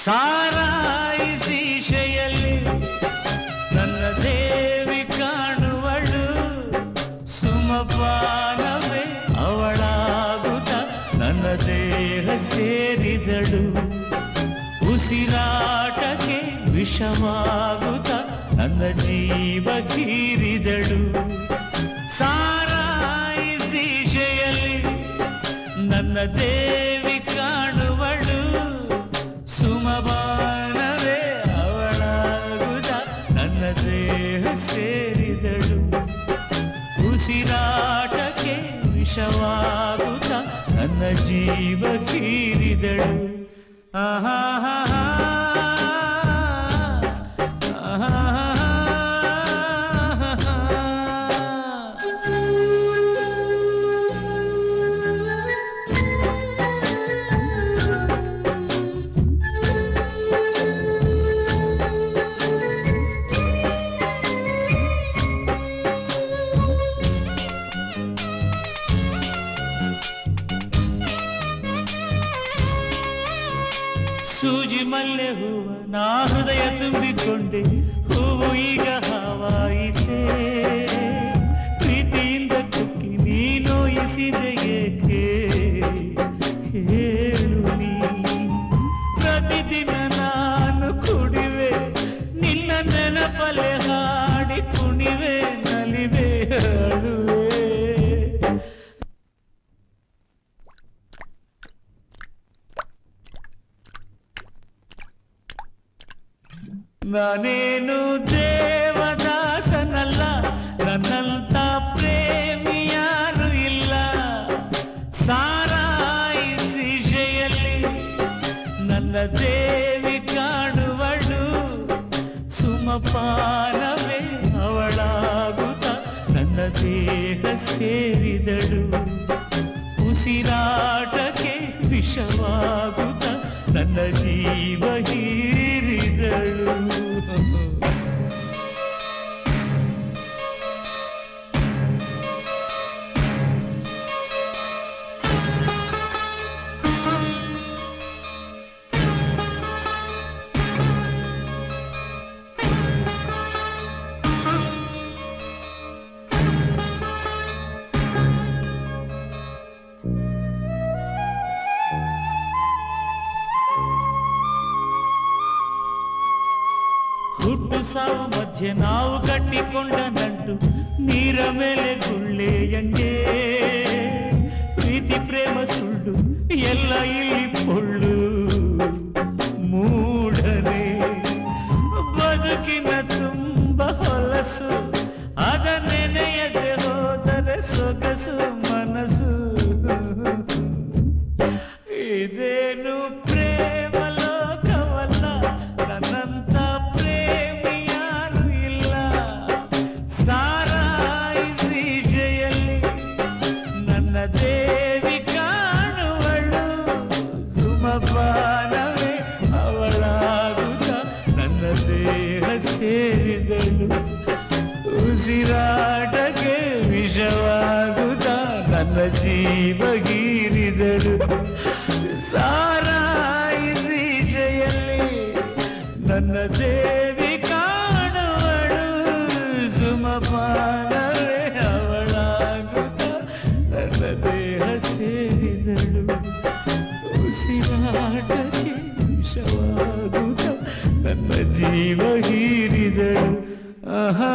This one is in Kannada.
ಸಾರಾಯಿಸಿ ಶೆಯಲ್ಲಿ ನನ್ನ ದೇವಿ ಕಾಣುವಳು, ಸುಮಪಾನವೇ ಅವಳಾಗುತ್ತ ನನ್ನ ದೇಹ ಸೇರಿದಳು, ಉಸಿರಾಟಕ್ಕೆ ವಿಷವಾಗುತ್ತ ನನ್ನ ಜೀವ ಗೀರಿದಳು. ಸಾರಾಯಿಸಿ ಶೆಯಲ್ಲಿ ನನ್ನ ದೇವಿ ಕಾಣುವಳು, ಸುಮಪಾನವೇ ಅವಳಾಗುತ್ತ ನನ್ನ ದೇಹ ಸೇರಿದಳು, ಉಸಿರಾಟಕ್ಕೆ ವಿಷವಾಗುತ್ತ ನನ್ನ ಜೀವ ಗೀರಿದಳು. ಆಹಾ ಸೂಜಿ ಮಲ್ಲೆ ಹೂವ ನಾ ಹೃದಯ ತುಂಬಿಕೊಂಡೆ, ಹೂವು ಈಗ ಹಾವಾಯಿತೆ, ಪ್ರೀತಿಯಿಂದ ಕುಕ್ಕಿ ನೀ ನೋಯಿಸಿದೆ ಏಕೆ ಹೇಳು ನೀ. ಪ್ರತಿದಿನ ನಾನು ಕುಡಿವೆ ನಿನ್ನ ನೆನಪಲೆ ಹಾಡಿ ಕುಣಿವೆ, ನಲಿವೆ ಅಳುವೆ. ನಾನೇನು ದೇವದಾಸನಲ್ಲ, ನನ್ನಂತ ಪ್ರೇಮಿ ಯಾರು ಇಲ್ಲ. ಸಾರಾಯಿಸಿ ಶೆಯಲ್ಲಿ ನನ್ನ ದೇವಿ ಕಾಣುವಳು, ಸುಮಪಾನವೇ ಅವಳಾಗುತ್ತ ನನ್ನ ದೇಹ ಸೇರಿದಳು, ಉಸಿರಾಟಕ್ಕೆ ವಿಷವಾಗುತ್ತ ನನ್ನ ಜೀವ ಹೀರಿದಳು. ಹುಟ್ಟು ಸಾವು ಮಧ್ಯೆ ನಾವು ಕಟ್ಟಿಕೊಂಡ ನಂಟು, ನೀರ ಮೇಲೆ ಗುಳ್ಳೆಯಂಗೆ, ಪ್ರೀತಿ ಪ್ರೇಮ ಸುಳ್ಳು ಎಲ್ಲ ಇಲ್ಲಿ ಪೊಳ್ಳು. ಮೂಢನೆ ಬದುಕಿನ ತುಂಬ ಹೊಲಸು, ಅದ ನೆನೆಯದೆ ಹೋದರೆ ಸೊಗಸು ಮನಸ್ಸು. ಇದೇನು ಪ್ರೇಮ ಲೋಕವಲ್ಲ, ನನ್ನಂತ ಪ್ರೇಮಿ ಯಾರು ಇಲ್ಲ. ಸಾರಾಯಿಸಿ ಶೆಯಲ್ಲಿ ನನ್ನ ದೇವಿ ಕಾಣುವಳು, ಸುಮಪಾನವೇ ಅವಳಾಗುತ್ತ ನನ್ನ ದೇಹ ಸೇರಿದಳು, ಉಸಿರಾಟಕ್ಕೆ ವಿಷವಾಗುತ್ತ ನನ್ನ ಜೀವ ಗೀರಿದಳು. ಸಾರಾಯಿಸಿ ಶೆಯಲ್ಲಿ ನನ್ನ ದೇವಿ ಕಾಣುವಳು, ಸುಮಪಾನವೇ ಅವಳಾಗುತ್ತ ನನ್ನ ದೇಹ ಸೇರಿದಳು, ಉಸಿರಾಟಕ್ಕೆ ವಿಷವಾಗುತ್ತ ನನ್ನ ಜೀವ ಹೀರಿದಳು. ಆಹಾ